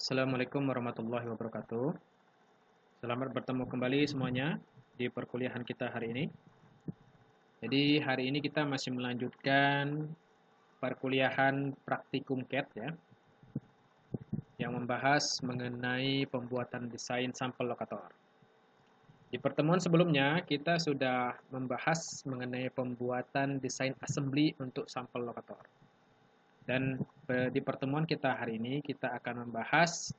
Assalamualaikum warahmatullahi wabarakatuh. Selamat bertemu kembali semuanya di perkuliahan kita hari ini. Jadi hari ini kita masih melanjutkan perkuliahan praktikum CAD ya, yang membahas mengenai pembuatan desain sampel lokator. Di pertemuan sebelumnya kita sudah membahas mengenai pembuatan desain assembly untuk sampel lokator. Dan di pertemuan kita hari ini kita akan membahas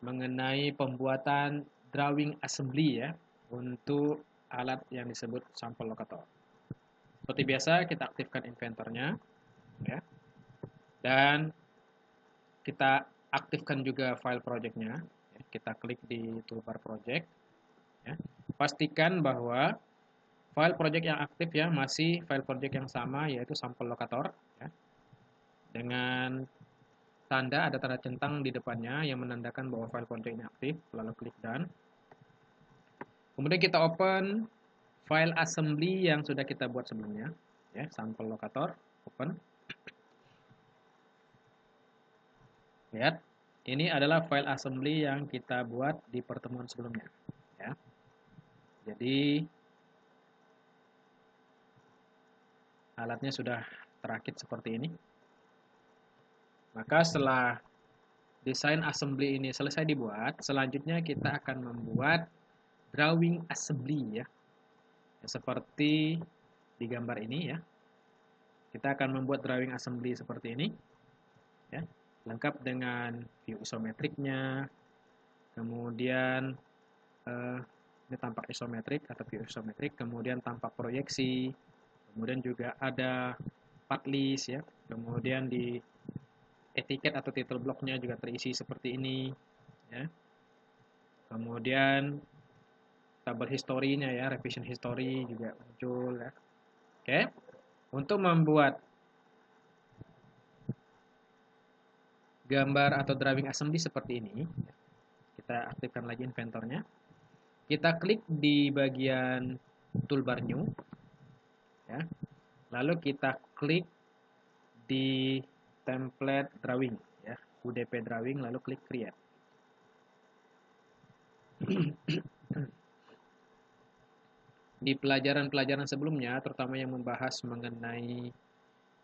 mengenai pembuatan drawing assembly ya untuk alat yang disebut sampel lokator. Seperti biasa kita aktifkan inventornya ya. Dan kita aktifkan juga file projectnya ya. Kita klik di toolbar project ya. Pastikan bahwa file project yang aktif ya masih file project yang sama, yaitu sampel lokator ya. Dengan tanda, ada tanda centang di depannya yang menandakan bahwa file project ini aktif, lalu klik done. Kemudian kita open file assembly yang sudah kita buat sebelumnya ya, sampel lokator, open. Lihat, ini adalah file assembly yang kita buat di pertemuan sebelumnya ya. Jadi alatnya sudah terakit seperti ini. Maka setelah desain assembly ini selesai dibuat, selanjutnya kita akan membuat drawing assembly ya. Seperti di gambar ini ya. Kita akan membuat drawing assembly seperti ini ya, lengkap dengan view isometriknya. Kemudian ini tampak isometrik atau view isometrik, kemudian tampak proyeksi, kemudian juga ada part list ya, kemudian di etiket atau title blocknya juga terisi seperti ini ya. Kemudian tabel historinya ya, revision history juga muncul ya. Oke. Untuk membuat gambar atau drawing assembly seperti ini, kita aktifkan lagi inventornya. Kita klik di bagian toolbar new ya. Lalu kita klik di template drawing ya, UDP drawing, lalu klik create. Di pelajaran-pelajaran sebelumnya, terutama yang membahas mengenai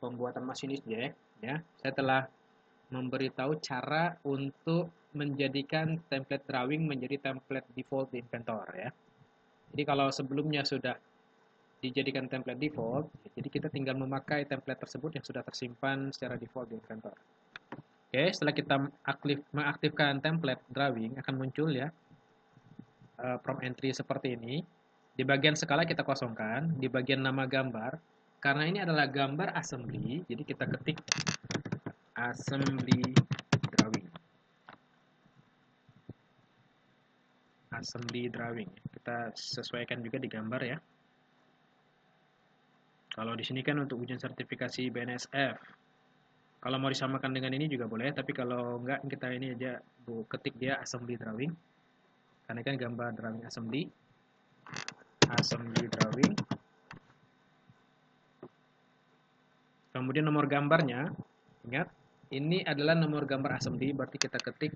pembuatan masinis jack ya, saya telah memberitahu cara untuk menjadikan template drawing menjadi template default di Inventor ya. Jadi kalau sebelumnya sudah dijadikan template default, jadi kita tinggal memakai template tersebut yang sudah tersimpan secara default di Inventor. Oke, setelah kita mengaktifkan template drawing, akan muncul ya prompt entry seperti ini. Di bagian skala kita kosongkan, di bagian nama gambar, karena ini adalah gambar assembly, jadi kita ketik assembly drawing. Assembly drawing. Kita sesuaikan juga di gambar ya. Kalau di sini kan untuk ujian sertifikasi BNSF. Kalau mau disamakan dengan ini juga boleh, tapi kalau enggak kita ini aja ketik dia assembly drawing. Karena kan gambar drawing assembly. Assembly drawing. Kemudian nomor gambarnya, ingat, ini adalah nomor gambar assembly, berarti kita ketik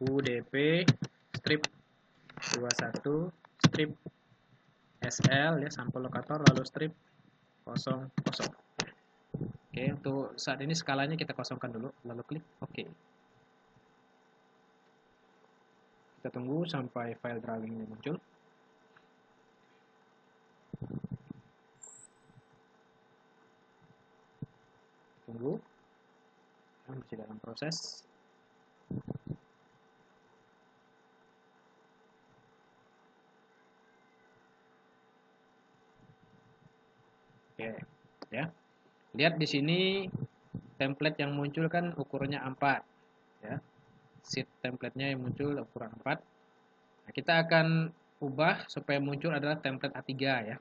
UDP strip 21 strip SL ya, sampel lokator, lalu strip 00. Oke, untuk saat ini skalanya kita kosongkan dulu, lalu klik OK. Kita tunggu sampai file drawingnya muncul. Tunggu, masih dalam proses. Oke, ya. Lihat di sini template yang muncul kan ukurannya A4 ya. Sheet template-nya yang muncul ukuran 4. Nah, kita akan ubah supaya muncul adalah template A3 ya.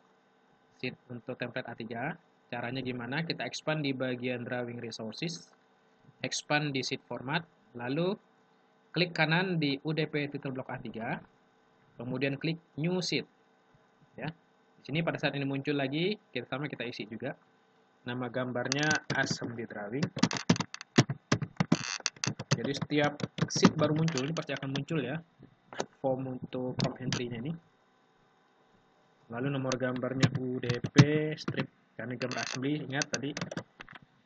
Sheet untuk template A3. Caranya gimana? Kita expand di bagian drawing resources, expand di sheet format, lalu klik kanan di UDP title block A3, kemudian klik new sheet ya. Di sini pada saat ini muncul lagi, kita isi juga. Nama gambarnya assembly drawing. Jadi setiap sheet baru muncul, ini pasti akan muncul ya form untuk prompt entry-nya ini. Lalu nomor gambarnya UDP strip, karena gambar assembly, ingat tadi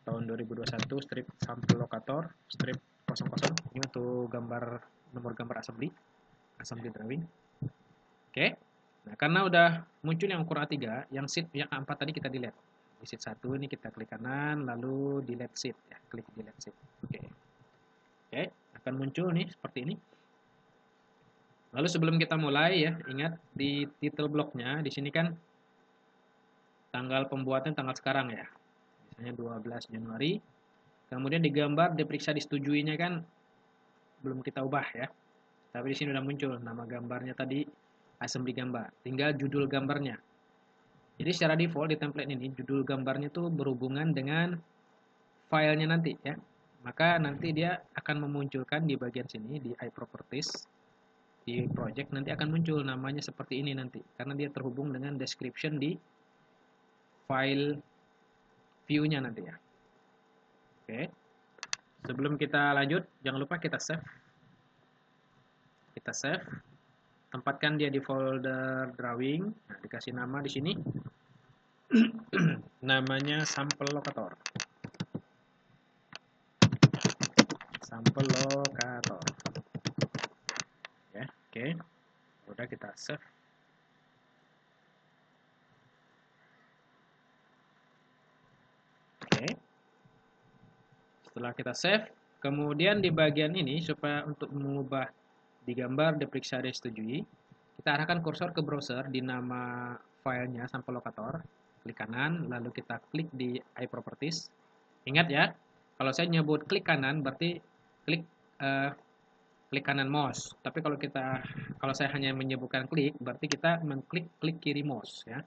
tahun 2021 strip sampel locator strip 00, ini untuk gambar nomor gambar assembly drawing. Oke. Nah, karena udah muncul yang ukuran A3, yang sheet yang A4 tadi kita delete. Di sheet 1 ini kita klik kanan, lalu delete sheet ya, klik delete sheet. Oke. Oke, akan muncul nih seperti ini. Lalu sebelum kita mulai ya, ingat di title blocknya di sini kan tanggal pembuatan tanggal sekarang ya. Misalnya 12 Januari. Kemudian di gambar diperiksa disetujuinya kan belum kita ubah ya. Tapi di sini udah muncul nama gambarnya tadi assembly gambar. Tinggal judul gambarnya. Jadi secara default di template ini judul gambarnya tuh berhubungan dengan filenya nanti ya. Maka nanti dia akan memunculkan di bagian sini di iProperties di project nanti akan muncul namanya seperti ini nanti karena dia terhubung dengan description di file view-nya nanti ya. Oke. Sebelum kita lanjut, jangan lupa kita save. Kita save. Tempatkan dia di folder drawing. Nah, dikasih nama di sini. Namanya sampel locator. Sampel locator. Ya, oke. Udah kita save. Oke. Setelah kita save, kemudian di bagian ini supaya untuk mengubah di gambar diperiksa disetujui, kita arahkan kursor ke browser di nama filenya sampel locator, klik kanan, lalu kita klik di iProperties. Ingat ya, kalau saya nyebut klik kanan berarti klik kanan mouse. Tapi kalau saya hanya menyebutkan klik, berarti kita mengklik kiri mouse ya.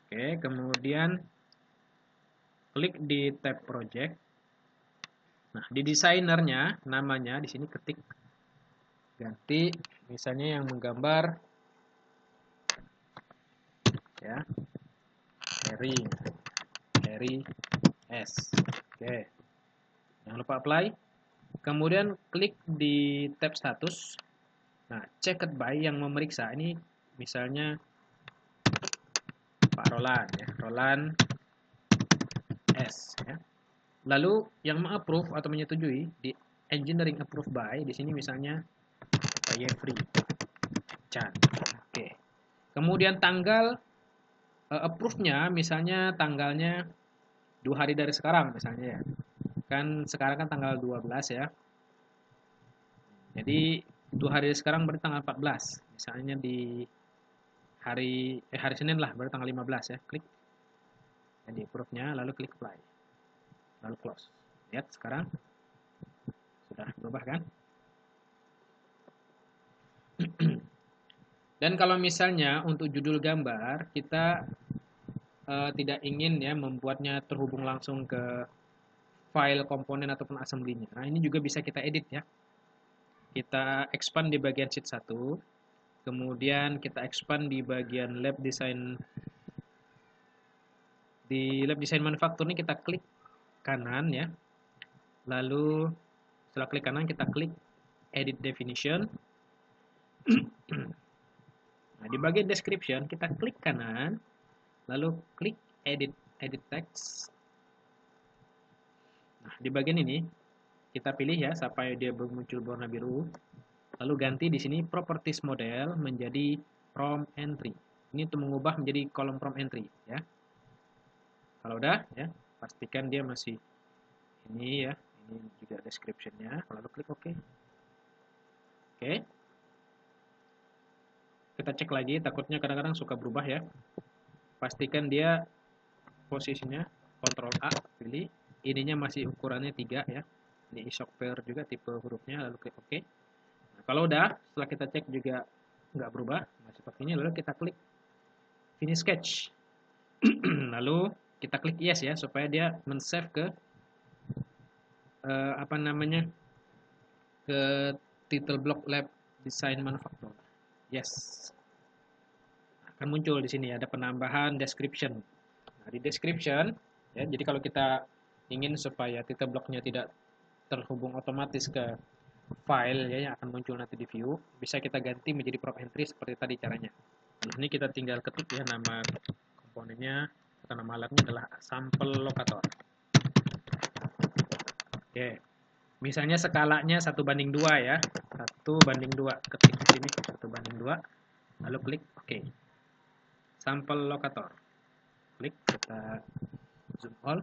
Oke, kemudian klik di tab project. Nah, di desainernya namanya di sini ketik ganti misalnya yang menggambar ya Harry S. Oke. Jangan lupa apply. Kemudian klik di tab status. Nah, checked by yang memeriksa ini misalnya Pak Roland ya, Roland S ya. Lalu yang mengapprove atau menyetujui di engineering approved by di sini misalnya Pak Yefri Chan. Oke. Kemudian tanggal approve-nya misalnya tanggalnya 2 hari dari sekarang misalnya ya. Kan sekarang kan tanggal 12 ya. Jadi 2 hari dari sekarang berarti tanggal 14. Misalnya di hari Senin lah berarti tanggal 15 ya. Klik. Jadi approve-nya lalu klik apply. Lalu close. Lihat sekarang sudah berubah kan? Dan kalau misalnya untuk judul gambar kita tidak ingin ya membuatnya terhubung langsung ke file komponen ataupun assembly-nya. Nah, ini juga bisa kita edit ya. Kita expand di bagian sheet 1. Kemudian kita expand di bagian lab design. Di lab design manufacture ini kita klik kanan ya. Lalu setelah klik kanan kita klik edit definition. Nah, di bagian description kita klik kanan, lalu klik edit text. Nah, di bagian ini kita pilih ya sampai dia muncul warna biru. Lalu ganti di sini properties model menjadi prompt entry. Ini untuk mengubah menjadi kolom prompt entry ya. Kalau udah ya, pastikan dia masih ini ya. Ini juga description-nya. Lalu klik OK. Oke. Kita cek lagi, takutnya kadang-kadang suka berubah ya. Pastikan dia posisinya Ctrl A, pilih. Ininya masih ukurannya 3 ya. Ini isoper juga tipe hurufnya, lalu klik OK. Nah, kalau udah, setelah kita cek juga nggak berubah, nah seperti ini, lalu kita klik Finish Sketch. Lalu kita klik Yes ya, supaya dia men-save ke ke title block lab design manufacture. Yes. Akan muncul di sini ada penambahan description. Nah, di description ya, jadi kalau kita ingin supaya title blocknya tidak terhubung otomatis ke file ya yang akan muncul nanti di view, bisa kita ganti menjadi prop entry seperti tadi caranya. Di sini kita tinggal ketik ya nama komponennya atau nama alatnya adalah sampel locator. Oke. Misalnya skalanya 1:2 ya. 1:2. Ketik di sini 1:2. Lalu klik OK. Sampel locator. Klik, kita zoom all,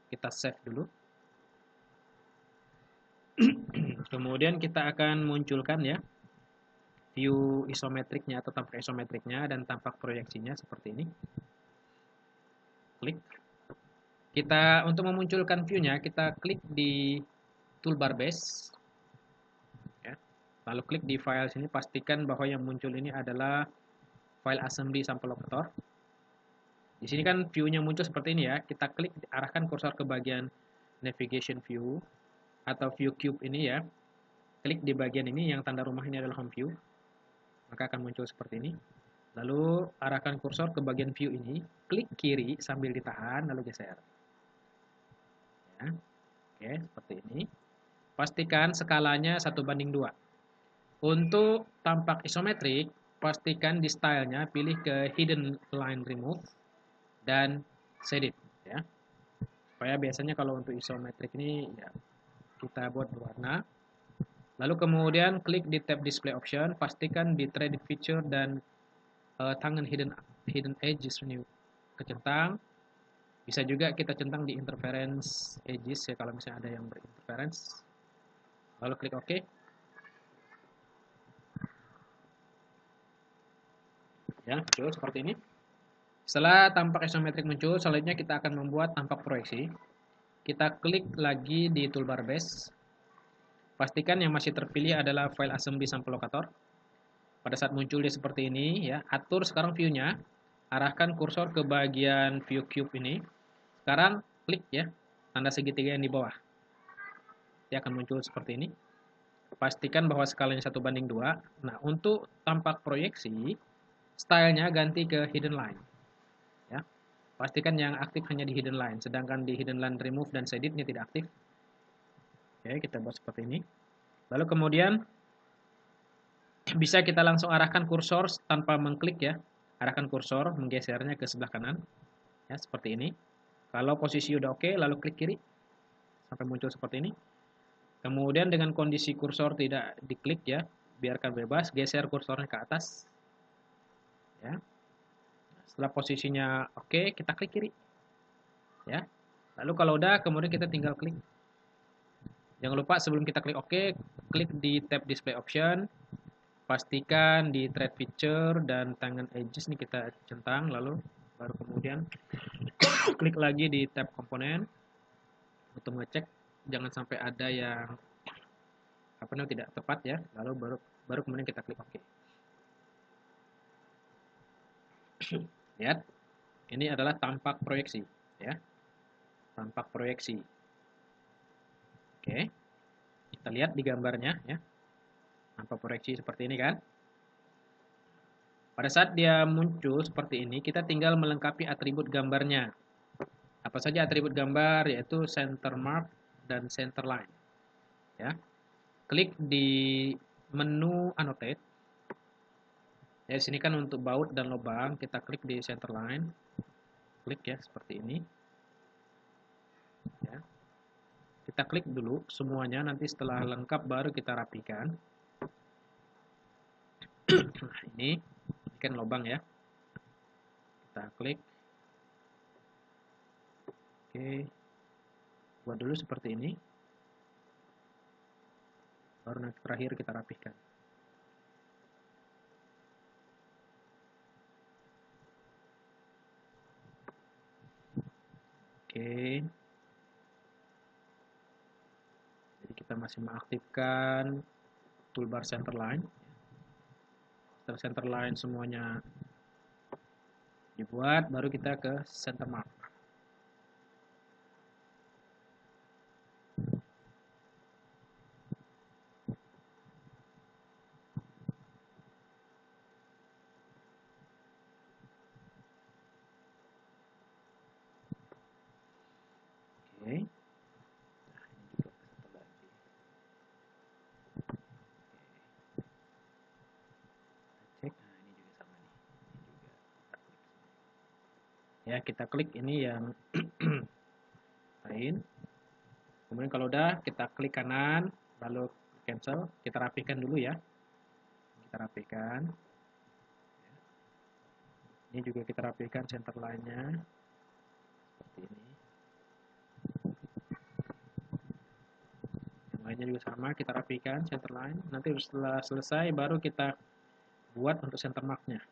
kita save dulu. Kemudian kita akan munculkan ya view isometriknya atau tampak isometriknya dan tampak proyeksinya seperti ini. Klik. Kita untuk memunculkan view-nya kita klik di toolbar base. Ya. Lalu klik di file sini, pastikan bahwa yang muncul ini adalah file assembly sampel locator. Di sini kan view-nya muncul seperti ini ya. Kita klik, arahkan kursor ke bagian navigation view atau view cube ini ya. Klik di bagian ini yang tanda rumah ini adalah home view. Maka akan muncul seperti ini. Lalu arahkan kursor ke bagian view ini, klik kiri sambil ditahan lalu geser. Ya. Oke, seperti ini. Pastikan skalanya 1:2. Untuk tampak isometrik, pastikan di stylenya pilih ke hidden line remove dan shaded ya. Supaya biasanya kalau untuk isometrik ini ya kita buat berwarna. Lalu kemudian klik di tab display option, pastikan di threaded feature dan tangan hidden edges ini kecentang. Bisa juga kita centang di interference edges ya kalau misalnya ada yang berinterference. Lalu klik OK. Ya, muncul seperti ini. Setelah tampak isometrik muncul, selanjutnya kita akan membuat tampak proyeksi. Kita klik lagi di toolbar base. Pastikan yang masih terpilih adalah file assembly sampel locator. Pada saat muncul dia seperti ini ya, atur sekarang view-nya. Arahkan kursor ke bagian view cube ini. Sekarang klik ya, tanda segitiga yang di bawah. Dia akan muncul seperti ini. Pastikan bahwa skalanya 1:2. Nah, untuk tampak proyeksi, stylenya ganti ke hidden line. Ya. Pastikan yang aktif hanya di hidden line, sedangkan di hidden line remove dan shaded ini tidak aktif. Oke, kita buat seperti ini. Lalu kemudian bisa kita langsung arahkan kursor tanpa mengklik ya. Arahkan kursor, menggesernya ke sebelah kanan. Ya, seperti ini. Kalau posisi udah oke, lalu klik kiri. Sampai muncul seperti ini. Kemudian dengan kondisi kursor tidak diklik ya, biarkan bebas, geser kursornya ke atas. Ya. Setelah posisinya oke, kita klik kiri. Ya. Lalu kalau udah, kemudian kita tinggal klik. Jangan lupa sebelum kita klik OK, klik di tab display option. Pastikan di thread feature dan tangan edges ini kita centang, lalu baru kemudian klik lagi di tab komponen untuk ngecek jangan sampai ada yang tidak tepat ya, lalu baru kemudian kita klik OK. Lihat, ini adalah tampak proyeksi ya, tampak proyeksi. Oke, kita lihat di gambarnya ya, tampak proyeksi seperti ini kan. Pada saat dia muncul seperti ini, kita tinggal melengkapi atribut gambarnya. Apa saja atribut gambar, yaitu center mark dan center line. Ya. Klik di menu annotate. Ya, di sini kan untuk baut dan lubang, kita klik di center line. Klik ya, seperti ini. Ya. Kita klik dulu semuanya, nanti setelah lengkap baru kita rapikan. Nah, ini kan lubang ya. Kita klik. Oke. Buat dulu seperti ini. Baru nanti terakhir kita rapihkan. Oke. Jadi kita masih mengaktifkan toolbar center line. Setelah center line semuanya dibuat, baru kita ke center mark. Oke. Nah, ini juga satu lagi. Ya, kita klik ini yang lain. Kemudian kalau udah, kita klik kanan, lalu cancel. Kita rapikan dulu ya. Kita rapikan. Ini juga kita rapikan center line-nya. Seperti ini. Yang lainnya juga sama, kita rapikan center line. Nanti setelah selesai, baru kita buat untuk center mark-nya.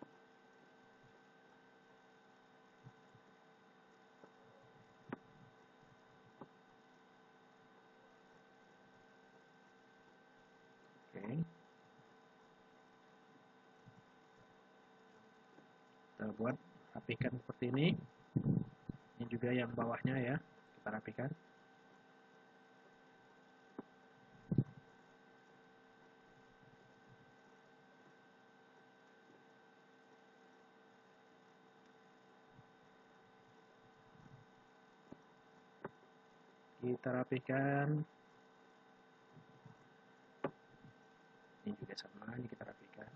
Oke. Kita buat, rapikan seperti ini. Ini juga yang bawahnya ya, kita rapikan. Kita rapikan. Ini juga sama, ini kita rapikan.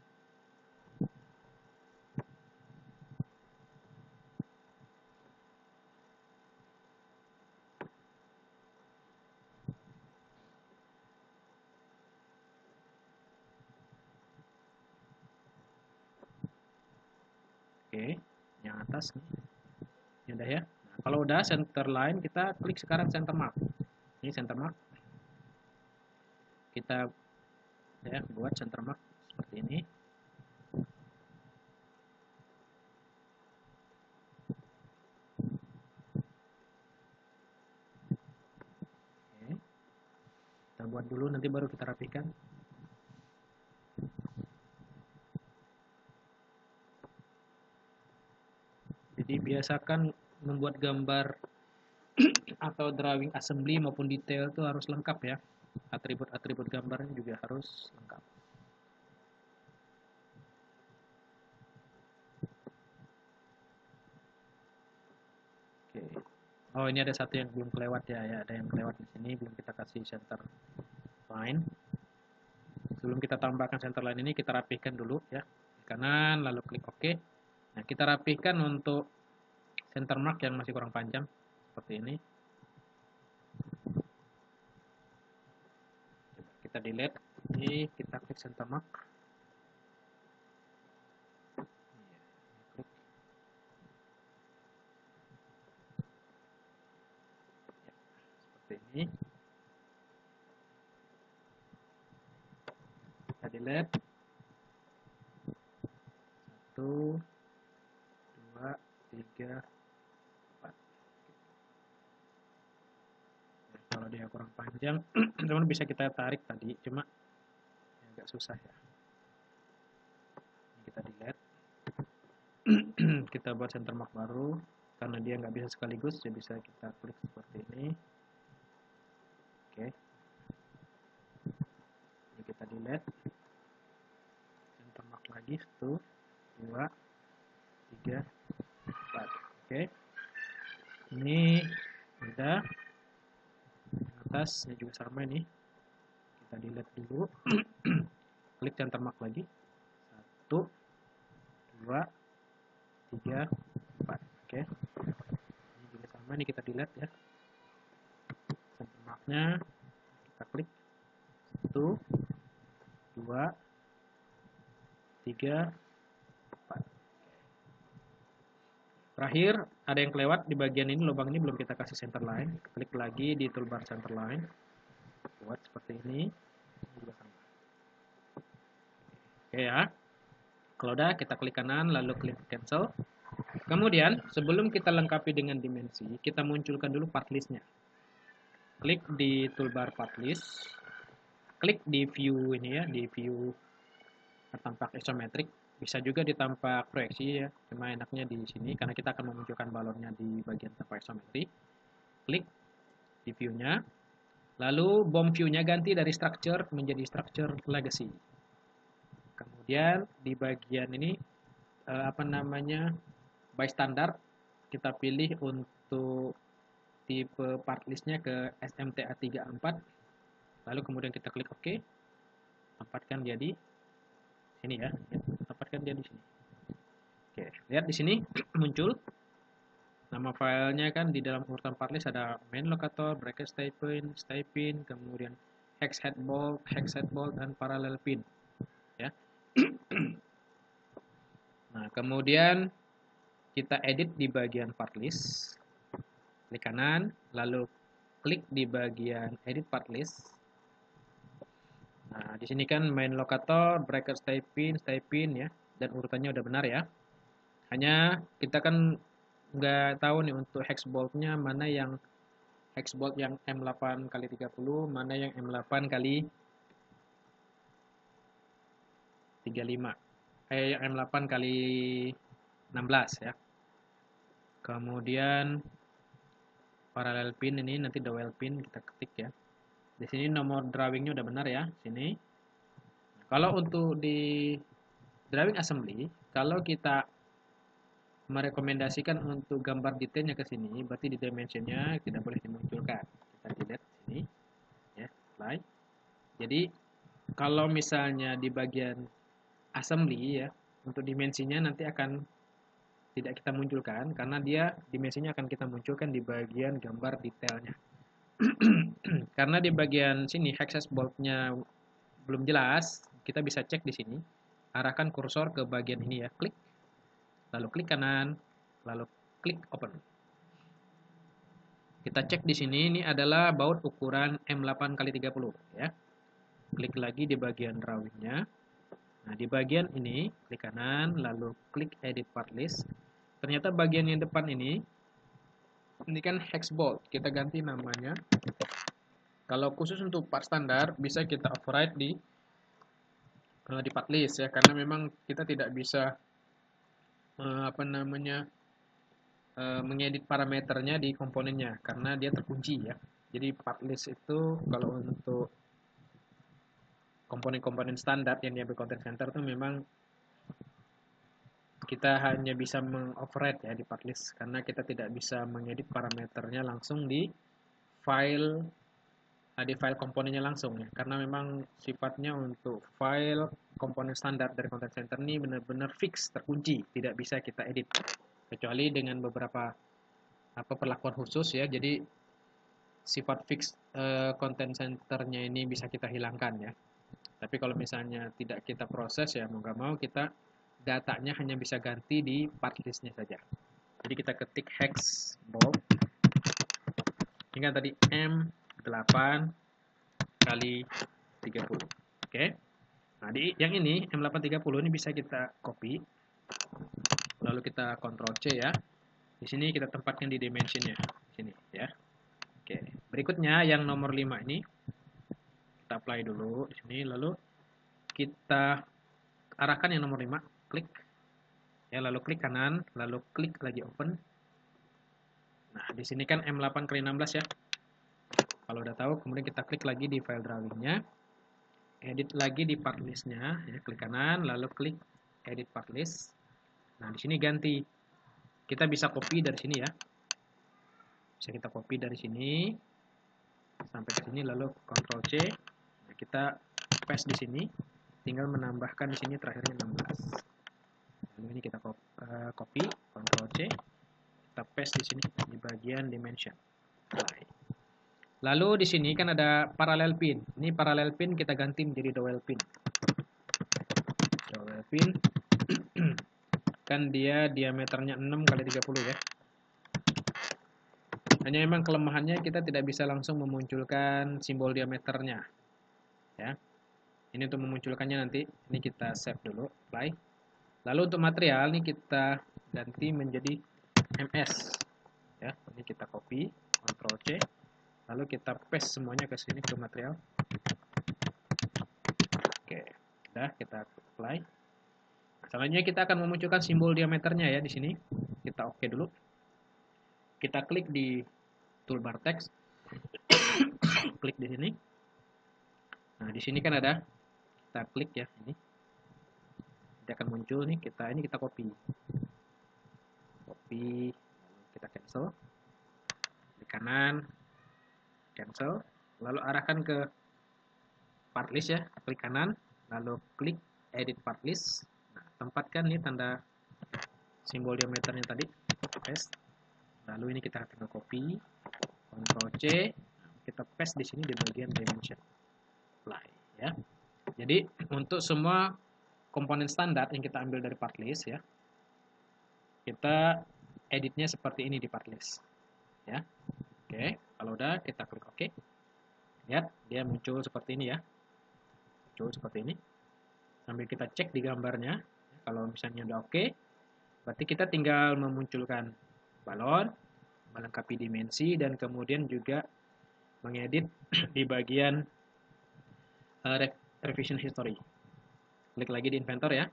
Oke, yang atas nih. Ini udah ya. Nah, kalau udah center line, kita klik sekarang center mark. Ini center mark. Kita ya buat center mark seperti ini. Oke. Kita buat dulu, nanti baru kita rapikan. Jadi biasakan membuat gambar atau drawing assembly maupun detail itu harus lengkap ya. Atribut-atribut gambarnya juga harus lengkap. Oke. Oh, ini ada satu yang belum kelewat ya, ada yang kelewat di sini, belum kita kasih center line. Sebelum kita tambahkan center line ini, kita rapihkan dulu ya. Di kanan, lalu klik OK. Nah, kita rapihkan untuk center mark yang masih kurang panjang, seperti ini. Kita delete, ini kita klik center mark. Seperti ini. Kita delete. 1, 2, 3, 4. Nah, kalau dia kurang panjang, teman bisa kita tarik tadi, cuma agak susah ya. Ini kita delete. Kita buat center mark baru, karena dia nggak bisa sekaligus, jadi bisa kita klik seperti ini. Oke. Ini kita delete. Center mark lagi, 1, 2, 3, 4. Oke. Ini udah. Yang atas ini juga sama ini. Kita delete dulu. Klik center mark lagi. 1, 2, 3, 4. Oke. Ini juga sama, ini kita delete ya. Center mark-nya kita klik. 1, 2, 3, 4. Terakhir, ada yang kelewat di bagian ini, lubang ini belum kita kasih center line. Klik lagi di toolbar center line. Buat seperti ini. Ini juga sama. Oke ya. Kalau udah, kita klik kanan, lalu klik cancel. Kemudian, sebelum kita lengkapi dengan dimensi, kita munculkan dulu part list-nya. Klik di toolbar part list. Klik di view ini ya, di view tampak isometrik. Bisa juga di tampak proyeksi ya, cuma enaknya di sini karena kita akan memunculkan balonnya di bagian tampak isometrik. Klik di view-nya, lalu BOM view-nya ganti dari structure menjadi structure legacy. Kemudian di bagian ini by standard kita pilih untuk tipe part list-nya ke SMTA34. Lalu kemudian kita klik OK. Tempatkan dia di sini ya. Tempatkan dia di sini. Oke, lihat di sini muncul. Nama filenya kan di dalam urutan part list ada main locator, bracket stepin, kemudian hex head bolt, dan parallel pin. Ya. Nah, kemudian kita edit di bagian part list, klik kanan, lalu klik di bagian edit part list. Nah, di sini kan main locator, bracket stepin ya, dan urutannya udah benar ya. Hanya kita kan nggak tahu nih untuk hex boltnya mana yang hex bolt yang M8 kali 30, mana yang M8 kali 35. Yang M8 kali 16 ya. Kemudian parallel pin ini nanti dowel pin kita ketik ya. Di sini nomor drawingnya udah benar ya, sini. Kalau untuk di drawing assembly, kalau kita merekomendasikan untuk gambar detailnya ke sini, berarti di dimensionnya tidak boleh dimunculkan. Kita delete sini, ya, apply. Jadi kalau misalnya di bagian assembly ya, untuk dimensinya nanti akan tidak kita munculkan karena dia dimensinya akan kita munculkan di bagian gambar detailnya. Karena di bagian sini access boltnya belum jelas, kita bisa cek di sini. Arahkan kursor ke bagian ini ya, klik, lalu klik kanan, lalu klik open. Kita cek di sini, ini adalah baut ukuran M8 x 30 ya. Klik lagi di bagian drawingnya. Nah, di bagian ini, klik kanan, lalu klik edit part list. Ternyata bagian yang depan ini kan hex bolt, kita ganti namanya. Kalau khusus untuk part standar, bisa kita override di part list ya, karena memang kita tidak bisa mengedit parameternya di komponennya, karena dia terkunci ya. Jadi part list itu kalau untuk komponen-komponen standar yang diambil content center itu memang kita hanya bisa mengoverride ya di part list, karena kita tidak bisa mengedit parameternya langsung di file komponennya langsung ya, karena memang sifatnya untuk file komponen standar dari content center ini benar-benar fix, terkunci, tidak bisa kita edit kecuali dengan beberapa perlakuan khusus ya. Jadi sifat fix content centernya ini bisa kita hilangkan ya. Tapi kalau misalnya tidak kita proses ya, mau nggak mau kita datanya hanya bisa ganti di part listnya saja. Jadi kita ketik hex bolt. Ini kan tadi M8 kali 30. Oke. Nah, di yang ini M830 ini bisa kita copy. Lalu kita Ctrl C ya. Di sini kita tempatkan di dimensionnya. Sini ya. Oke. Berikutnya yang nomor 5 ini kita apply dulu di sini, lalu kita arahkan yang nomor 5. Klik ya, lalu klik kanan, lalu klik lagi open. Nah, di sini kan M8 x 16 ya. Kalau udah tahu, kemudian kita klik lagi di file drawingnya, edit lagi di part listnya ya, klik kanan, lalu klik edit part list. Nah, di sini ganti. Kita bisa copy dari sini ya. Bisa kita copy dari sini sampai ke sini, lalu Ctrl C. Nah, kita paste di sini, tinggal menambahkan di sini terakhirnya 16. Lalu ini kita copy, Ctrl C, kita paste di sini di bagian dimension. Lalu di sini kan ada parallel pin. Ini parallel pin kita ganti menjadi dowel pin. Dowel pin kan dia diameternya 6 x 30 ya. Hanya memang kelemahannya kita tidak bisa langsung memunculkan simbol diameternya. Ya. Ini untuk memunculkannya nanti, ini kita save dulu, apply. Lalu untuk material ini kita ganti menjadi MS. Ya, ini kita copy, Ctrl C, lalu kita paste semuanya ke sini ke material. Oke, udah kita apply. Selanjutnya kita akan memunculkan simbol diameternya ya di sini. Kita oke dulu. Kita klik di toolbar text, klik di sini. Nah, di sini kan ada, kita klik ya ini. Dia akan muncul nih, kita copy, lalu kita cancel, klik kanan, cancel, lalu arahkan ke part list ya, klik kanan, lalu klik edit part list. Nah, tempatkan nih tanda simbol diameternya tadi, paste. Lalu ini kita tinggal copy, Ctrl C, kita paste di sini di bagian dimension apply ya. Jadi untuk semua komponen standar yang kita ambil dari part list ya, kita editnya seperti ini di part list ya. Oke, kalau udah kita klik OK. Lihat dia muncul seperti ini ya. Muncul seperti ini. Sambil kita cek di gambarnya, kalau misalnya udah oke, berarti kita tinggal memunculkan balon, melengkapi dimensi, dan kemudian juga mengedit di bagian revision history. Klik lagi di inventor ya.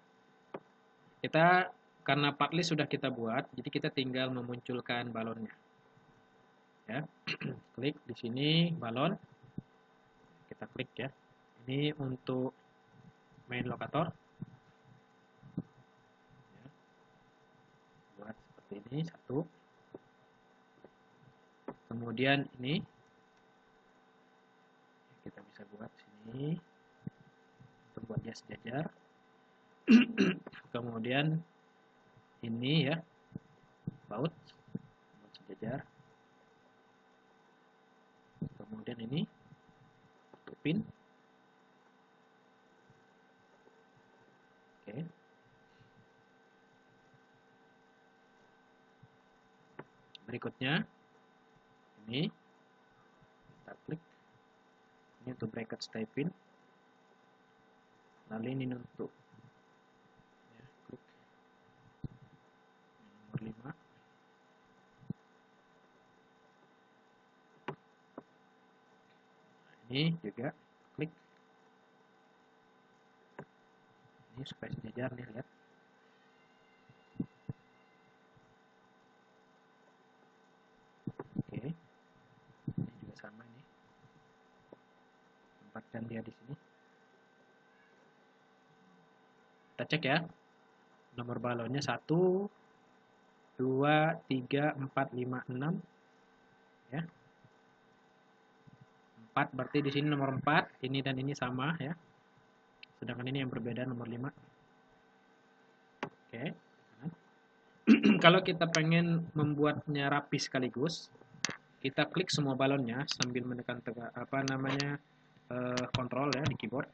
Kita karena part list sudah kita buat, jadi kita tinggal memunculkan balonnya. Ya, klik di sini balon, kita klik ya. Ini untuk main lokator. Ya. Buat seperti ini satu. Kemudian ini kita bisa buat sini untuk buat dia sejajar. Kemudian ini ya baut buat sejajar. Kemudian ini untuk pin. Oke. Berikutnya ini kita klik. Ini untuk bracket stay pin. Lalu ini untuk ya, klik nomor 5. Ini juga klik. Ini supaya sejajar nih, lihat. Oke. Ini juga sama nih. Tempatkan dia di sini. Kita cek ya. Nomor balonnya 1 2 3 4 5 6 ya. 4 berarti di sini nomor 4, ini dan ini sama ya. Sedangkan ini yang berbeda nomor 5. Oke. Kalau kita pengen membuatnya rapi sekaligus, kita klik semua balonnya sambil menekan kontrol ya di keyboard.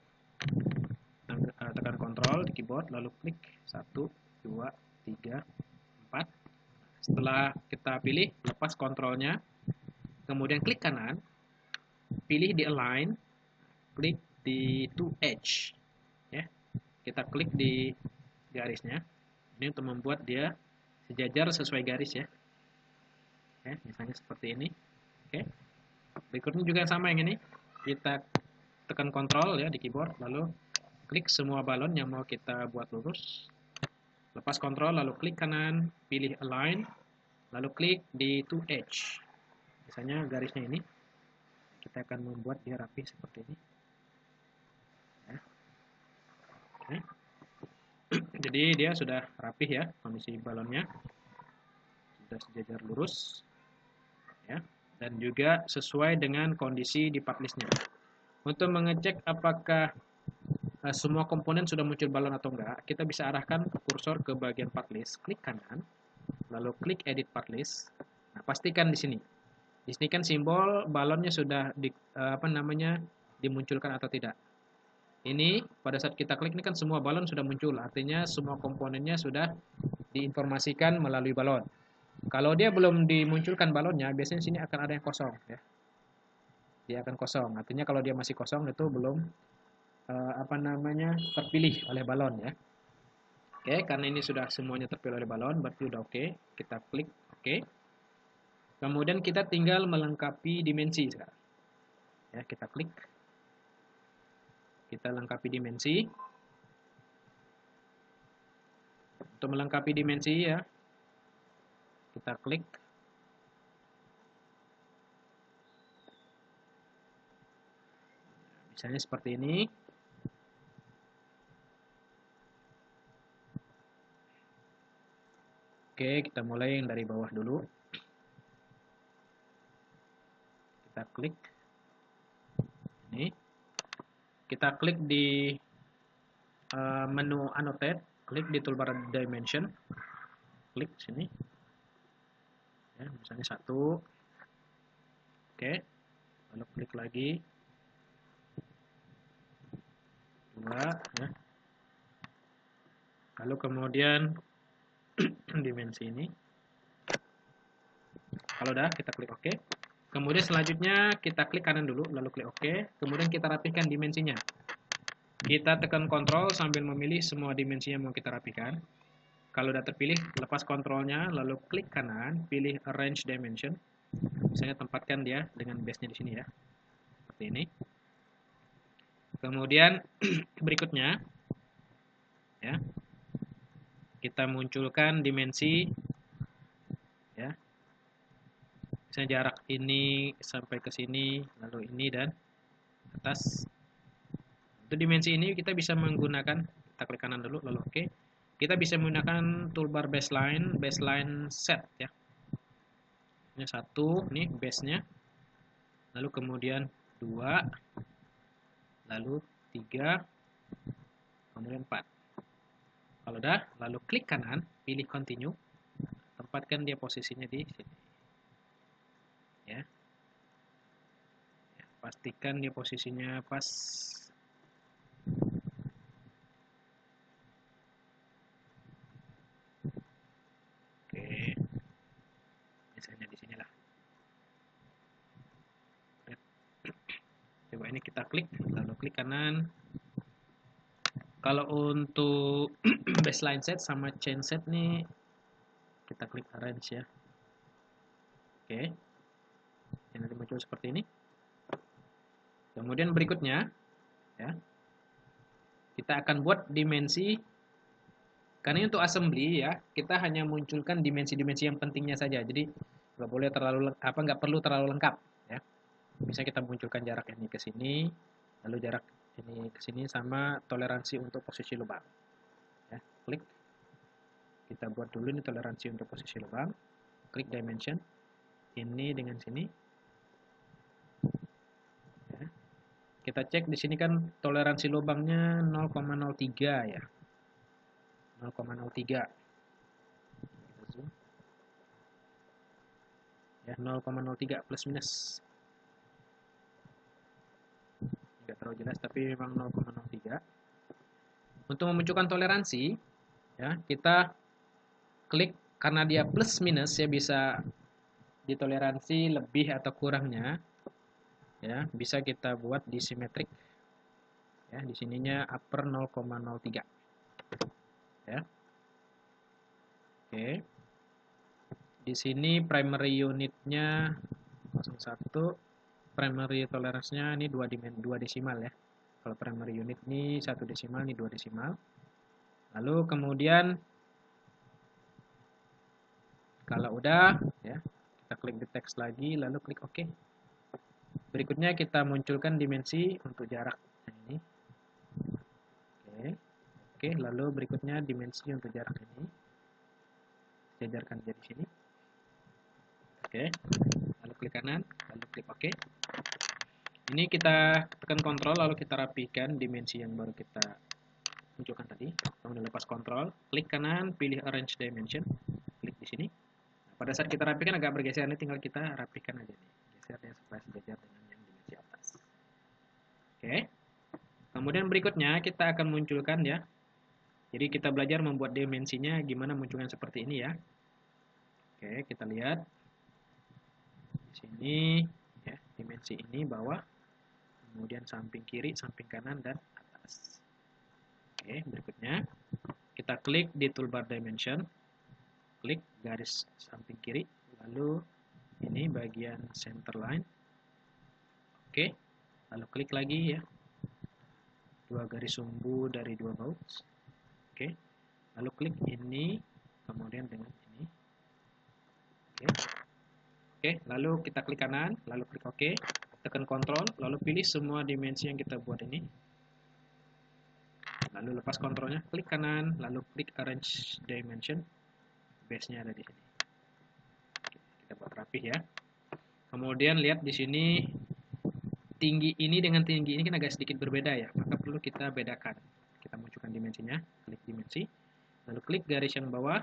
Tekan kontrol di keyboard, lalu klik 1, 2, 3, 4. Setelah kita pilih, lepas kontrolnya, kemudian klik kanan, pilih di align, klik di to edge ya. Kita klik di garisnya. Ini untuk membuat dia sejajar sesuai garis ya. Oke, misalnya seperti ini. Oke. Berikutnya juga sama yang ini. Kita tekan kontrol ya di keyboard, lalu klik semua balon yang mau kita buat lurus. Lepas kontrol, lalu klik kanan, pilih align, lalu klik di to edge. Misalnya garisnya ini. Kita akan membuat dia rapi seperti ini. Ya. Oke. Jadi dia sudah rapih ya, kondisi balonnya. Sudah sejajar lurus. Ya. Dan juga sesuai dengan kondisi di part list-nya. Untuk mengecek apakah semua komponen sudah muncul balon atau enggak, kita bisa arahkan kursor ke bagian part list, klik kanan, lalu klik edit part list. Nah, pastikan di sini. Di sini kan simbol balonnya sudah dimunculkan atau tidak. Ini pada saat kita klik ini kan semua balon sudah muncul, artinya semua komponennya sudah diinformasikan melalui balon. Kalau dia belum dimunculkan balonnya, biasanya sini akan ada yang kosong ya. Dia akan kosong, artinya kalau dia masih kosong itu belum terpilih oleh balon ya. Oke, karena ini sudah semuanya terpilih oleh balon, berarti udah oke. Kita klik oke. Kemudian kita tinggal melengkapi dimensi sekarang. Ya, kita klik. Kita lengkapi dimensi. Untuk melengkapi dimensi ya, kita klik. Misalnya seperti ini. Oke, kita mulai yang dari bawah dulu. Kita klik. Ini. Kita klik di menu annotate, klik di toolbar dimension. Klik sini. Ya, misalnya 1. Oke, lalu klik lagi 2 ya. Lalu kemudian dimensi ini. Kalau udah, kita klik OK. Kemudian selanjutnya kita klik kanan dulu, lalu klik OK. Kemudian kita rapihkan dimensinya. Kita tekan kontrol sambil memilih semua dimensi yang mau kita rapihkan. Kalau udah terpilih, lepas kontrolnya, lalu klik kanan, pilih Arrange Dimension. Misalnya tempatkan dia dengan base-nya di sini ya. Seperti ini. Kemudian berikutnya, ya, kita munculkan dimensi, ya. Misalnya jarak ini sampai ke sini, lalu ini dan atas. Untuk dimensi ini kita bisa menggunakan, kita klik kanan dulu, lalu OK. Kita bisa menggunakan toolbar baseline set ya. Ini 1, nih base-nya. Lalu kemudian 2, lalu 3, kemudian 4. Kalau udah, lalu klik kanan, pilih continue, tempatkan dia posisinya di sini. Ya. Pastikan dia posisinya pas. Oke. Misalnya di sinilah. Coba ini kita klik, lalu klik kanan. Kalau untuk baseline set sama chain set nih, kita klik arrange ya. Oke. Ini nanti muncul seperti ini. Kemudian berikutnya, ya, kita akan buat dimensi. Karena untuk assembly ya, kita hanya munculkan dimensi-dimensi yang pentingnya saja. Jadi nggak boleh terlalu nggak perlu terlalu lengkap. Ya. Bisa kita munculkan jarak ini ke sini, lalu jarak ini ke sini sama toleransi untuk posisi lubang. Ya, klik. Kita buat dulu ini toleransi untuk posisi lubang. Klik dimension. Ini dengan sini. Ya. Kita cek di sini kan toleransi lubangnya 0,03 ya. 0,03. Ya, 0,03 plus minus. Tidak terlalu jelas tapi memang 0,03. Untuk memunculkan toleransi, ya, kita klik karena dia plus minus ya, bisa ditoleransi lebih atau kurangnya. Ya, bisa kita buat di simetrik. Ya, di sininya upper 0,03. Ya. Oke. Di sini primary unitnya 0,1, primary toleransinya ini 2 desimal ya. Kalau primary unit ini 1 desimal, ini 2 desimal. Lalu kemudian kalau udah ya, kita klik di teks lagi, lalu klik OK. Berikutnya kita munculkan dimensi untuk jarak ini. Oke, lalu berikutnya dimensi untuk jarak ini. Sejajarkan jadi sini. Oke, lalu klik kanan, lalu klik OK. Ini kita tekan kontrol, lalu kita rapikan dimensi yang baru kita munculkan tadi. Kemudian lepas kontrol, klik kanan, pilih Arrange Dimension, klik di sini. Pada saat kita rapikan agak bergeser, ini tinggal kita rapikan aja nih, geser ya supaya sejajar dengan yang dimensi atas. Oke. Kemudian berikutnya kita akan munculkan ya. Jadi kita belajar membuat dimensinya gimana munculnya seperti ini ya. Oke, kita lihat di sini ya, dimensi ini bawah, kemudian samping kiri, samping kanan dan atas. Oke, berikutnya kita klik di toolbar dimension, klik garis samping kiri, lalu ini bagian center line. Oke, lalu klik lagi ya, 2 garis sumbu dari 2 baut. Oke, lalu klik ini, kemudian dengan ini. Oke, lalu kita klik kanan, lalu klik OK, tekan kontrol, lalu pilih semua dimensi yang kita buat ini. Lalu lepas kontrolnya, klik kanan, lalu klik Arrange Dimension, base-nya ada di sini. Kita buat rapih ya. Kemudian lihat di sini tinggi ini dengan tinggi ini kan agak sedikit berbeda ya, maka perlu kita bedakan. Kita munculkan dimensinya, klik dimensi, lalu klik garis yang bawah,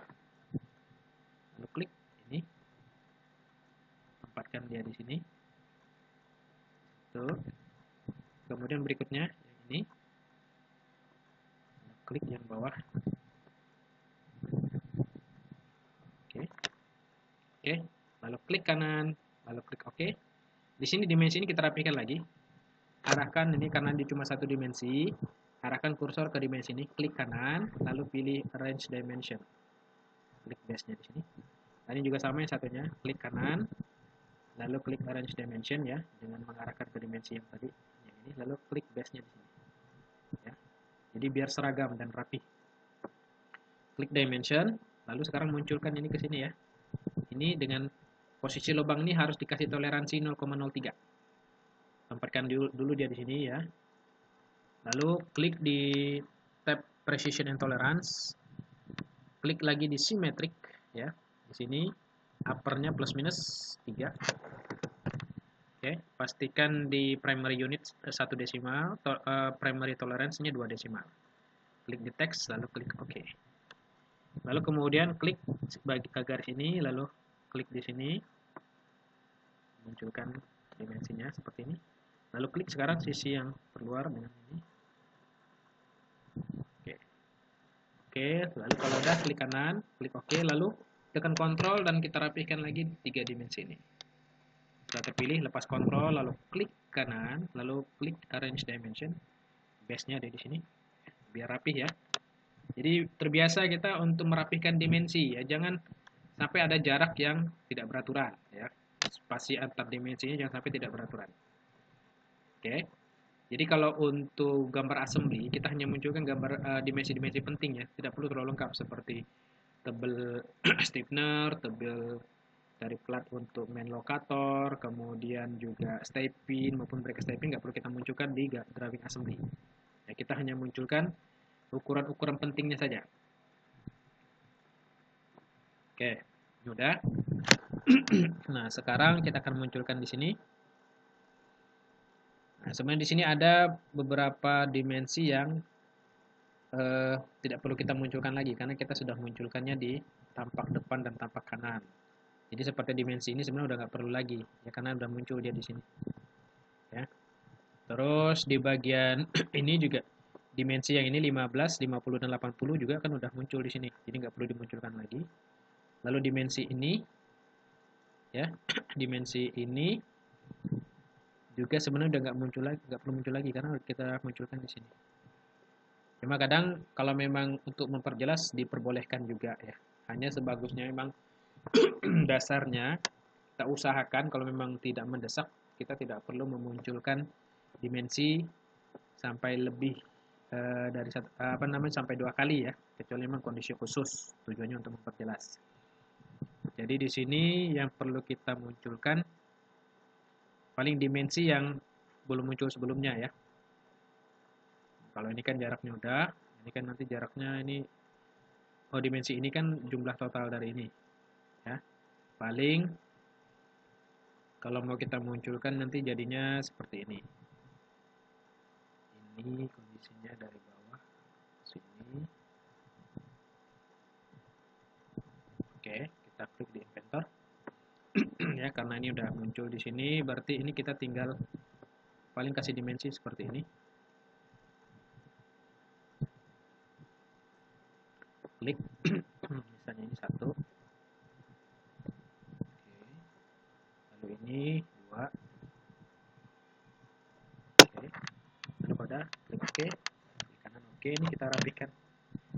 lalu klik ini. tempatkan dia di sini. Tuh. Kemudian berikutnya yang ini, klik yang bawah. Oke. Oke. Lalu klik kanan, lalu klik OK. Di sini dimensi ini kita rapikan lagi. Arahkan ini karena dia cuma satu dimensi. Arahkan kursor ke dimensi ini, klik kanan, lalu pilih Arrange Dimension. Klik base-nya di sini. Nah, ini juga sama yang satunya, klik kanan, lalu klik Arrange Dimension ya, dengan mengarahkan ke dimensi yang tadi, yang ini, lalu klik base-nya di sini. Ya. Jadi biar seragam dan rapi. Klik Dimension, lalu sekarang munculkan ini ke sini ya. Ini dengan posisi lubang ini harus dikasih toleransi 0,03. Tempatkan dulu dia di sini ya. Lalu klik di tab Precision and Tolerance. Klik lagi di Symmetric ya. Di sini uppernya plus minus 3. Oke, pastikan di primary unit 1 desimal, primary tolerance-nya 2 desimal. Klik di text lalu klik OK. Lalu kemudian klik sebagai garis ini, lalu klik di sini. Munculkan dimensinya seperti ini. Lalu klik sekarang sisi yang keluar dengan ini. Oke, lalu kalau udah klik kanan, klik OK, lalu tekan kontrol dan kita rapihkan lagi 3 dimensi ini. Setelah terpilih, lepas kontrol, lalu klik kanan, lalu klik Arrange Dimension. Base-nya ada di sini, biar rapih ya. Jadi terbiasa kita untuk merapihkan dimensi ya, jangan sampai ada jarak yang tidak beraturan ya. Spasi antar dimensinya jangan sampai tidak beraturan. Oke. Jadi kalau untuk gambar assembly, kita hanya munculkan gambar dimensi-dimensi penting ya, tidak perlu terlalu lengkap seperti tebel stiffener, tebel dari plat untuk main locator, kemudian juga stepping maupun break stepping nggak perlu kita munculkan di drawing assembly. Ya, kita hanya munculkan ukuran-ukuran pentingnya saja. Oke, sudah. Nah, sekarang kita akan munculkan di sini. Nah, sebenarnya di sini ada beberapa dimensi yang tidak perlu kita munculkan lagi karena kita sudah munculkannya di tampak depan dan tampak kanan. Jadi seperti dimensi ini sebenarnya udah nggak perlu lagi ya karena udah muncul dia di sini. Ya. Terus di bagian ini juga dimensi yang ini 15, 50 dan 80 juga kan udah muncul di sini. Jadi nggak perlu dimunculkan lagi. Lalu dimensi ini ya, dimensi ini juga sebenarnya udah nggak perlu muncul lagi karena kita munculkan di sini. Cuma kadang kalau memang untuk memperjelas diperbolehkan juga ya. Hanya sebagusnya memang dasarnya kita usahakan kalau memang tidak mendesak kita tidak perlu memunculkan dimensi sampai lebih dari sampai 2 kali ya, kecuali memang kondisi khusus tujuannya untuk memperjelas. Jadi di sini yang perlu kita munculkan paling dimensi yang belum muncul sebelumnya ya. Kalau ini kan jaraknya udah, ini kan nanti jaraknya ini, oh dimensi ini kan jumlah total dari ini ya. Paling kalau mau kita munculkan nanti jadinya seperti ini. Ini kondisinya dari bawah ke sini. Oke, kita klik di inventor. Ya, karena ini udah muncul di sini, berarti ini kita tinggal paling kasih dimensi seperti ini. Klik, misalnya ini 1. Oke. Lalu ini 2. Oke. Lalu pada klik OK, klik kanan OK, ini kita rapikan.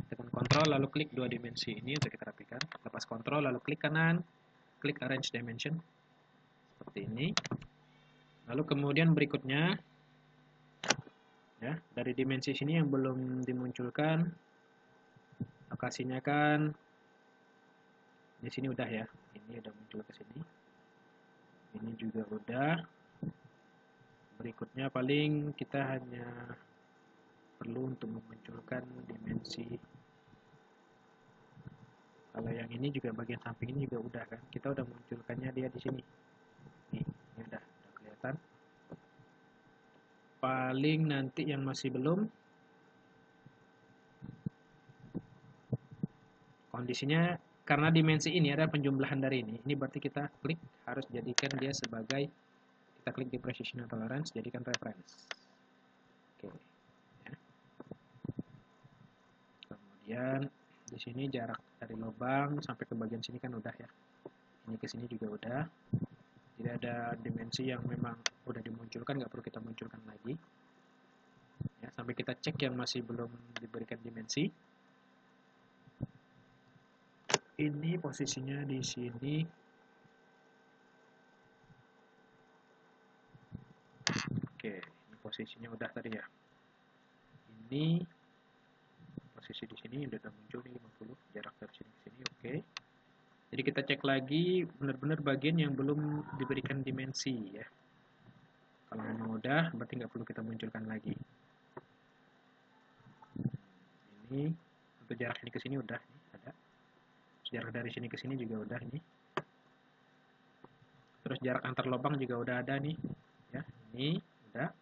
Tekan kontrol lalu klik 2 dimensi ini untuk kita rapikan. Lepas kontrol lalu klik kanan, klik Arrange Dimension seperti ini. Lalu kemudian berikutnya ya, dari dimensi sini yang belum dimunculkan lokasinya kan di sini udah ya. Ini udah muncul ke sini. Ini juga udah. Berikutnya paling kita hanya perlu untuk memunculkan dimensi. Kalau yang ini juga bagian samping ini juga udah kan. Kita udah munculkannya dia di sini. Nih, ini udah kelihatan. Paling nanti yang masih belum kondisinya karena dimensi ini ada penjumlahan dari ini berarti kita klik harus jadikan dia sebagai, kita klik di precision tolerance, jadikan reference. Oke. Ya. Kemudian di sini jarak dari lubang sampai ke bagian sini kan udah ya. Ini ke sini juga udah. Jadi ada dimensi yang memang udah dimunculkan, nggak perlu kita munculkan lagi. Ya, sampai kita cek yang masih belum diberikan dimensi. Ini posisinya di sini. Oke, ini posisinya udah tadi ya. Ini posisi di sini udah muncul nih 50, jarak dari sini ke sini, oke. Jadi kita cek lagi benar-benar bagian yang belum diberikan dimensi ya. Kalau memang udah, berarti nggak perlu kita munculkan lagi. Ini untuk jarak ini ke sini udah nih, ada. Jarak dari sini ke sini juga udah nih. Terus jarak antar lubang juga udah ada nih. Ya, ini udah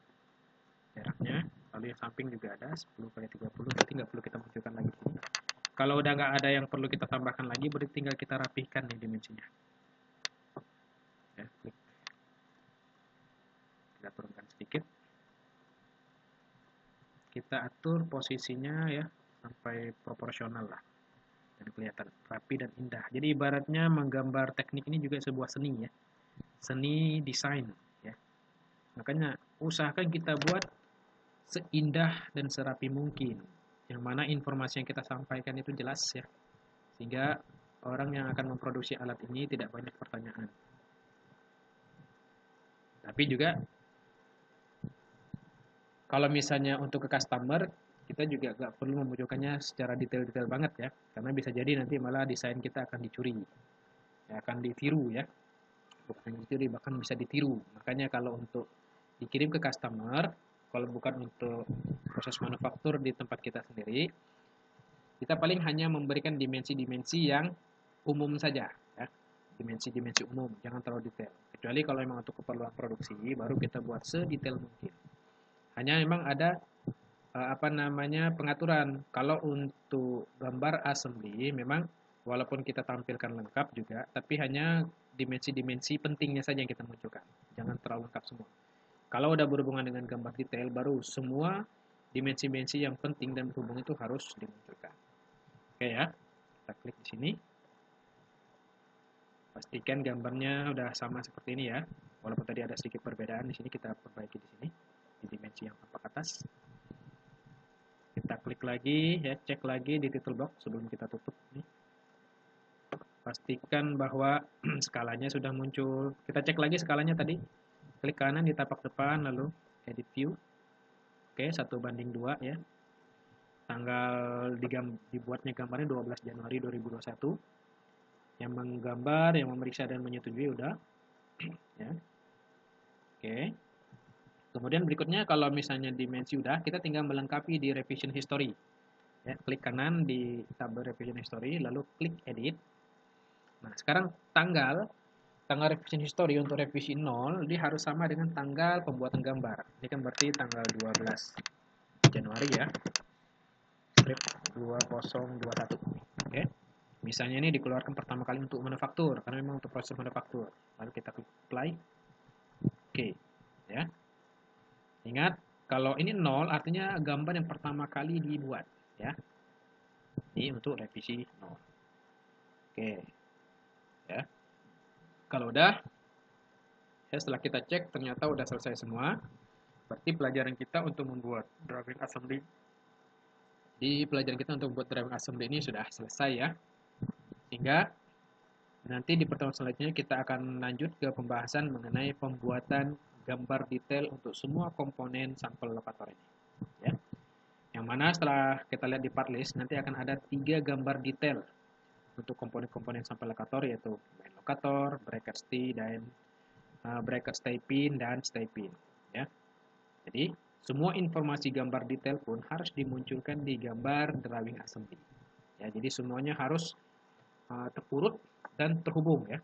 jaraknya. Lalu yang samping juga ada 10 kali 30, berarti nggak perlu kita munculkan lagi sini. Kalau udah nggak ada yang perlu kita tambahkan lagi, berarti tinggal kita rapihkan nih dimensinya. Ya, klik. Kita turunkan sedikit. Kita atur posisinya ya sampai proporsional lah dan kelihatan rapi dan indah. Jadi ibaratnya menggambar teknik ini juga sebuah seni ya, seni desain ya. Makanya usahakan kita buat seindah dan serapi mungkin, yang mana informasi yang kita sampaikan itu jelas ya, sehingga orang yang akan memproduksi alat ini tidak banyak pertanyaan. Tapi juga kalau misalnya untuk ke customer, kita juga nggak perlu memunculkannya secara detail-detail banget ya, karena bisa jadi nanti malah desain kita akan dicuri, ya, akan ditiru ya, bukan dicuri, bahkan bisa ditiru. Makanya kalau untuk dikirim ke customer, kalau bukan untuk proses manufaktur di tempat kita sendiri, kita paling hanya memberikan dimensi-dimensi yang umum saja, ya, dimensi-dimensi umum, jangan terlalu detail. Kecuali kalau memang untuk keperluan produksi, baru kita buat sedetail mungkin. Hanya memang ada pengaturan. Kalau untuk gambar assembly memang walaupun kita tampilkan lengkap juga, tapi hanya dimensi-dimensi pentingnya saja yang kita munculkan. Jangan terlalu lengkap semua. Kalau udah berhubungan dengan gambar detail, baru semua dimensi-dimensi yang penting dan berhubung itu harus dimunculkan. Oke ya, kita klik di sini. Pastikan gambarnya udah sama seperti ini ya. Walaupun tadi ada sedikit perbedaan, di sini kita perbaiki di sini di dimensi yang tampak atas. Kita klik lagi ya, cek lagi di title box sebelum kita tutup nih. Pastikan bahwa skalanya sudah muncul. Kita cek lagi skalanya tadi. Klik kanan di tapak depan lalu edit view. Oke, 1:2 ya. Tanggal dibuatnya gambarnya 12 Januari 2021. Yang menggambar, yang memeriksa dan menyetujui udah. Ya. Oke. Kemudian berikutnya kalau misalnya dimensi udah, kita tinggal melengkapi di revision history. Ya, klik kanan di tab revision history lalu klik edit. Nah, sekarang tanggal revision history untuk revisi 0 dia harus sama dengan tanggal pembuatan gambar. Ini kan berarti tanggal 12 Januari ya. Script 2021. Oke. Misalnya ini dikeluarkan pertama kali untuk manufaktur karena memang untuk proses manufaktur. Lalu kita klik apply. Oke, ya. Ingat, kalau ini 0 artinya gambar yang pertama kali dibuat, ya. Ini untuk revisi 0. Oke. Ya. Kalau udah, ya setelah kita cek ternyata udah selesai semua. Berarti pelajaran kita untuk membuat drawing assembly di pelajaran kita untuk membuat drawing assembly ini sudah selesai ya. Sehingga nanti di pertemuan selanjutnya kita akan lanjut ke pembahasan mengenai pembuatan gambar detail untuk semua komponen sampel lokator ini. Ya. Yang mana setelah kita lihat di part list nanti akan ada 3 gambar detail untuk komponen-komponen sampel lokator yaitu main lokator, bracket stay dan bracket stay pin dan stay pin. Ya. Jadi semua informasi gambar detail pun harus dimunculkan di gambar drawing assembly. Ya, jadi semuanya harus terurut dan terhubung ya.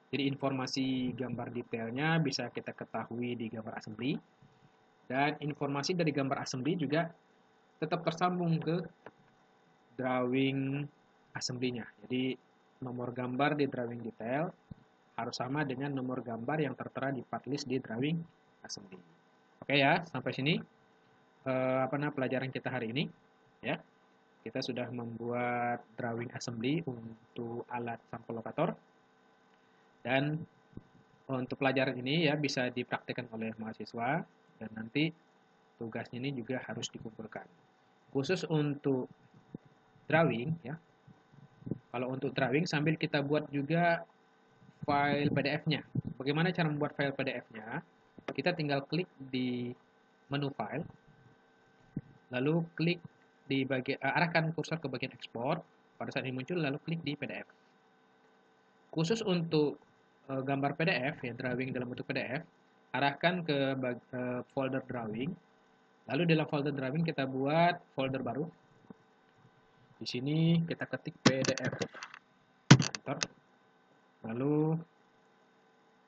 Jadi informasi gambar detailnya bisa kita ketahui di gambar assembly dan informasi dari gambar assembly juga tetap tersambung ke drawing assembly-nya. Jadi nomor gambar di drawing detail harus sama dengan nomor gambar yang tertera di part list di drawing assembly. Oke ya, sampai sini pelajaran kita hari ini ya. Kita sudah membuat drawing assembly untuk alat sampel lokator, dan untuk pelajaran ini ya bisa dipraktikkan oleh mahasiswa, dan nanti tugasnya ini juga harus dikumpulkan. Khusus untuk drawing ya. Kalau untuk drawing sambil kita buat juga file PDF-nya. Bagaimana cara membuat file PDF-nya? Kita tinggal klik di menu file, lalu klik di arahkan kursor ke bagian ekspor. Pada saat ini muncul, lalu klik di PDF. Khusus untuk gambar PDF ya, drawing dalam bentuk PDF, arahkan ke folder drawing. Lalu dalam folder drawing kita buat folder baru. Di sini kita ketik PDF. Enter. Lalu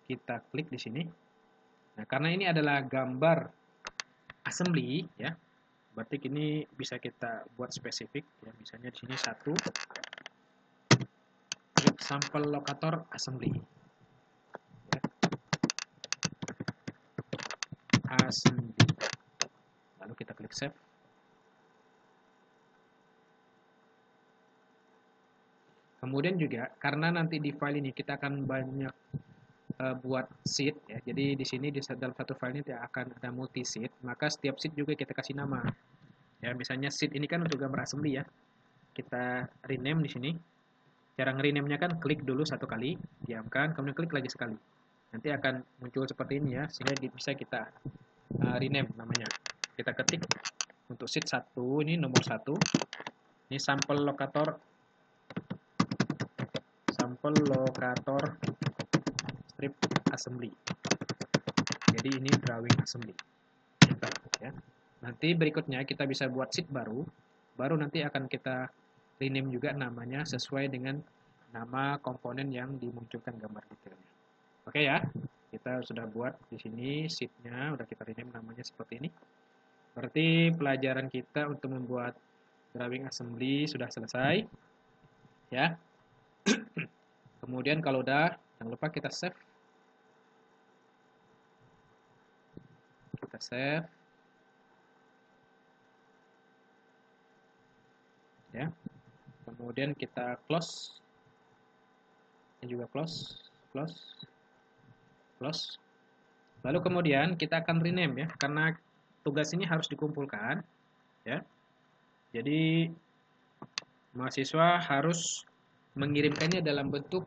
kita klik di sini. Nah, karena ini adalah gambar assembly ya, berarti ini bisa kita buat spesifik ya, misalnya di sini 1 klik sampel lokator assembly ya. Assembly, lalu kita klik save. Kemudian juga karena nanti di file ini kita akan banyak buat sheet ya, jadi di sini dalam satu file ini akan ada multi sheet, maka setiap sheet juga kita kasih nama ya. Misalnya sheet ini kan untuk gambar assembly ya, kita rename di sini. Cara nge-rename-nya kan klik dulu satu kali, diamkan, kemudian klik lagi sekali. Nanti akan muncul seperti ini ya, sehingga bisa kita rename namanya. Kita ketik untuk sheet 1, ini nomor 1. Ini sampel lokator strip assembly. Jadi ini drawing assembly. Ya. Nanti berikutnya kita bisa buat sheet baru nanti akan kita rename juga namanya sesuai dengan nama komponen yang dimunculkan gambar detailnya. Oke ya, kita sudah buat di sini sheet-nya, udah kita rename namanya seperti ini. Berarti pelajaran kita untuk membuat drawing assembly sudah selesai. Ya. Kemudian kalau udah, jangan lupa kita save. Kita save. Ya. Kemudian kita close. Ini juga close. Lalu kemudian kita akan rename ya, karena tugas ini harus dikumpulkan ya. Jadi mahasiswa harus mengirimkannya dalam bentuk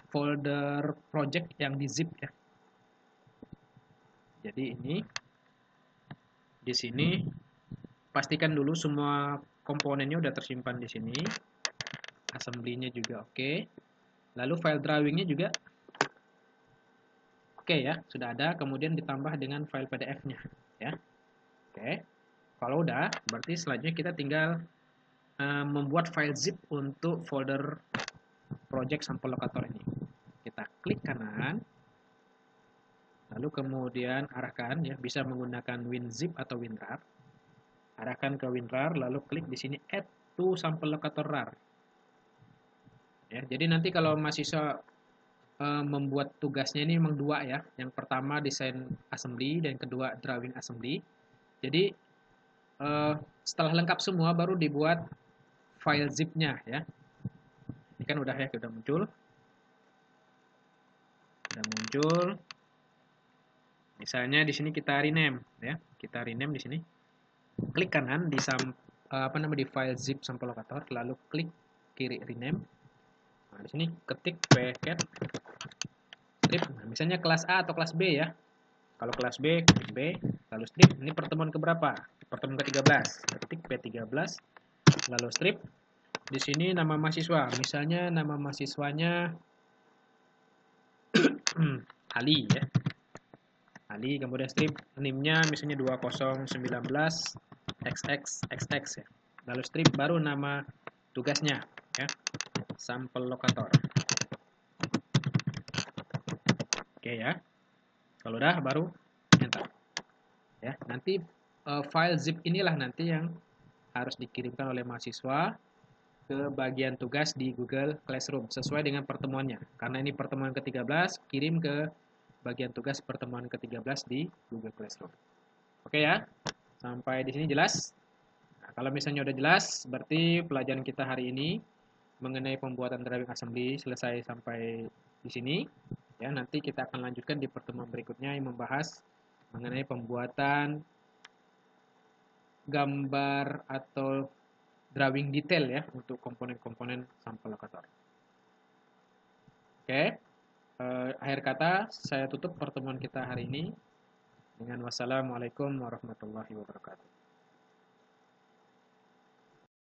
folder project yang di zip ya. Jadi ini di sini pastikan dulu semua komponennya udah tersimpan di sini. Assembly-nya juga oke. Lalu file drawing-nya juga oke ya, sudah ada. Kemudian ditambah dengan file PDF-nya ya. Oke. Kalau udah, berarti selanjutnya kita tinggal membuat file zip untuk folder project sampel lokator ini. Kita klik kanan, lalu kemudian arahkan ya, bisa menggunakan WinZip atau WinRAR. Arahkan ke WinRAR, lalu klik di sini add to sampel lokator RAR. Ya, jadi nanti kalau mahasiswa membuat tugasnya ini memang dua ya. Yang pertama desain assembly dan kedua drawing assembly. Jadi setelah lengkap semua baru dibuat file zip-nya ya. Ini kan udah ya, sudah muncul. Misalnya di sini kita rename ya. Kita rename di sini. Klik kanan di di file zip sampel lokator, lalu klik kiri rename. Nah, di sini ketik packet strip. Nah, misalnya kelas A atau kelas B ya. Kalau kelas B, ketik B, lalu strip. Ini pertemuan keberapa? Pertemuan ke-13. Ketik P13, lalu strip. Di sini nama mahasiswa. Misalnya nama mahasiswanya Ali ya. Ali, kemudian strip name-nya misalnya 2019 XXXX ya. Lalu strip baru nama tugasnya ya. Sampel lokator. Oke ya. Kalau udah baru enter. Ya, nanti file zip inilah nanti yang harus dikirimkan oleh mahasiswa ke ke bagian tugas di Google Classroom sesuai dengan pertemuannya. Karena ini pertemuan ke-13, kirim ke bagian tugas pertemuan ke-13 di Google Classroom. Oke ya, sampai di sini jelas? Nah, kalau misalnya udah jelas, berarti pelajaran kita hari ini mengenai pembuatan driving assembly selesai sampai di sini. Ya, nanti kita akan lanjutkan di pertemuan berikutnya yang membahas mengenai pembuatan gambar atau drawing detail ya untuk komponen-komponen sampel lokator. Oke, akhir kata saya tutup pertemuan kita hari ini dengan wassalamualaikum warahmatullahi wabarakatuh.